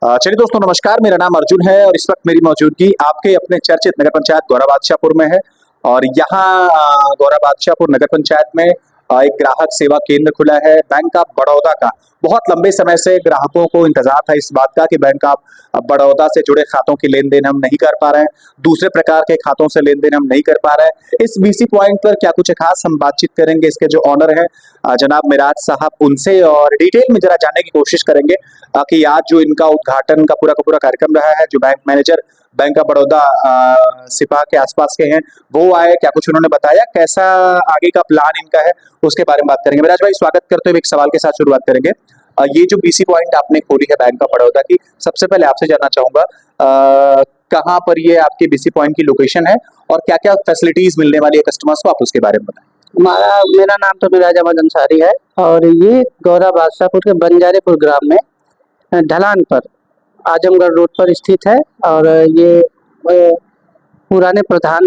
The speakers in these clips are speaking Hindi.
चलिए दोस्तों, नमस्कार। मेरा नाम अर्जुन है और इस वक्त मेरी मौजूदगी आपके अपने चर्चित नगर पंचायत गौरा बादशाहपुर में है। और यहाँ गौरा बादशाहपुर नगर पंचायत में एक ग्राहक सेवा केंद्र खुला है बैंक ऑफ बड़ौदा का। बहुत लंबे समय से ग्राहकों को इंतजार था इस बात का कि बैंक ऑफ बड़ौदा से जुड़े खातों की लेन देन हम नहीं कर पा रहे हैं, दूसरे प्रकार के खातों से लेन देन हम नहीं कर पा रहे हैं। इस बीसी पॉइंट पर क्या कुछ खास हम बातचीत करेंगे इसके जो ऑनर हैं जनाब मिराज साहब, उनसे और डिटेल में जरा जानने की कोशिश करेंगे कि आज जो इनका उद्घाटन का पूरा कार्यक्रम रहा है, जो bank manager bank of Baroda सिपा के आसपास के हैं वो आए, क्या कुछ उन्होंने बताया, कैसा आगे का प्लान इनका है, उसके बारे में बात करेंगे। मिराज भाई, स्वागत करते हुए एक सवाल के साथ शुरुआत करेंगे। ये जो बीसी पॉइंट आपने खोली है बैंक ऑफ बड़ौदा की, सबसे पहले आपसे जानना चाहूंगा कहाँ पर ये आपके बीसी पॉइंट की लोकेशन है और क्या क्या फैसिलिटीज मिलने वाली है कस्टमर्स को, आप उसके बारे में बताएं। मेरा नाम तो मिराज अहमद अंसारी है और ये गौरा बादशाहपुर के बंजारेपुर ग्राम में ढलान पर आजमगढ़ रोड पर स्थित है। और ये पुराने प्रधान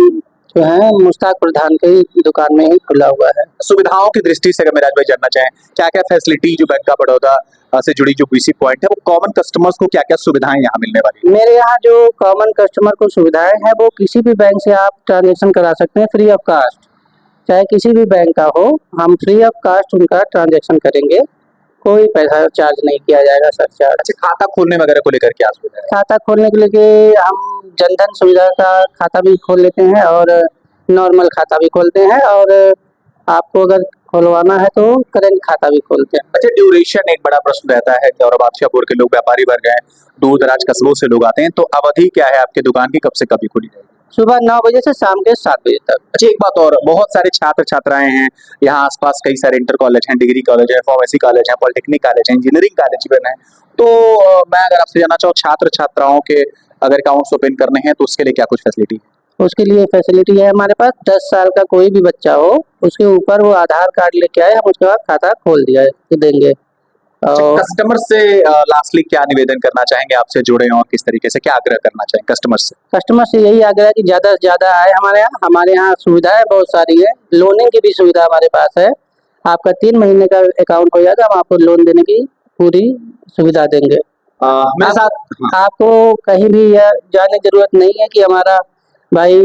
जो है मुश्ताक प्रधान की दुकान में ही खुला हुआ है। सुविधाओं की दृष्टि से अगर मिराज भाई जानना चाहें, क्या क्या फैसिलिटी जो बैंक ऑफ बड़ौदा से जुड़ी जो बीसी पॉइंट है, वो कॉमन कस्टमर्स को क्या क्या सुविधाएं यहाँ मिलने वाली है? मेरे यहाँ जो कॉमन कस्टमर को सुविधाएं हैं वो किसी भी बैंक से आप ट्रांजेक्शन करा सकते हैं फ्री ऑफ कास्ट, चाहे किसी भी बैंक का हो, हम फ्री ऑफ कास्ट उनका ट्रांजैक्शन करेंगे, कोई पैसा चार्ज नहीं किया जाएगा सर चार्ज। अच्छा, खाता खोलने वगैरह को लेकर क्या सुविधा है? खाता खोलने के लिए हम जनधन सुविधा का खाता भी खोल लेते हैं और नॉर्मल खाता भी खोलते हैं, और आपको अगर खोलवाना है तो करेंट खाता भी खोलते हैं। अच्छा, ड्यूरेशन एक बड़ा प्रश्न रहता है कि और बादशाहपुर के लोग व्यापारी वर्ग हैं, दूर दराज कस्बों से लोग आते हैं, तो अवधि क्या है आपके दुकान की, कब से कभी खुली जाएगी? सुबह 9 बजे से शाम के 7 बजे तक। अच्छा, एक बात और, बहुत सारे छात्र छात्राएं हैं यहाँ आसपास, कई सारे इंटर कॉलेज हैं, डिग्री कॉलेज है, फार्मेसी कॉलेज है, पॉलिटेक्निक कॉलेज है, इंजीनियरिंग कॉलेज भी है। तो मैं अगर आपसे जानना चाहूँ, छात्र छात्राओं के अगर अकाउंट्स ओपन करने हैं तो उसके लिए क्या कुछ फैसिलिटी? उसके लिए फैसिलिटी है हमारे पास, 10 साल का कोई भी बच्चा हो उसके ऊपर वो आधार कार्ड लेके आए, हम उसके बाद खाता खोल देंगे। और कस्टमर से लास्टली क्या निवेदन करना चाहेंगे, आपसे जुड़े और किस तरीके से क्या आग्रह करना चाहेंगे कस्टमर से? कस्टमर से यही आग्रह है कि ज्यादा से ज्यादा आए हमारे यहाँ सुविधाएं बहुत सारी है, लोनिंग की भी सुविधा हमारे पास है। आपका 3 महीने का अकाउंट हो जाएगा, हम आपको लोन देने की पूरी सुविधा देंगे। मेरे साथ आपको कहीं भी जाने की जरूरत नहीं है कि हमारा भाई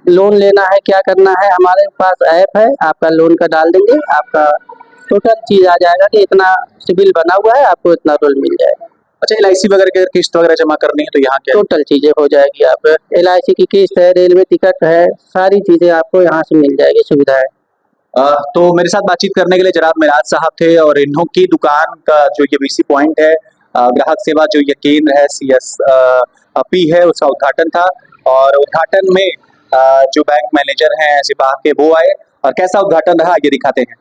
लोन लेना है, क्या करना है। हमारे पास ऐप है, आपका लोन का डाल देंगे, आपका टोटल चीज आ जाएगा कि इतना सिबिल बना हुआ है, आपको इतना लोन मिल जाएगा। अच्छा, LIC वगैरह की किस्त वगैरह जमा करनी है तो यहाँ क्या टोटल चीजें हो जाएगी। आप LIC की किस्त है, रेलवे टिकट है, सारी चीजें आपको यहाँ से मिल जाएगी सुविधाएं। तो मेरे साथ बातचीत करने के लिए जनाब मिराज साहब थे और इन्हों की दुकान का जो ये बीसी पॉइंट है, ग्राहक सेवा जो ये केंद्र है, CSP है, उसका उद्घाटन था। और उद्घाटन में जो बैंक मैनेजर हैं सिपाह के, वो आए और कैसा उद्घाटन रहा ये दिखाते हैं।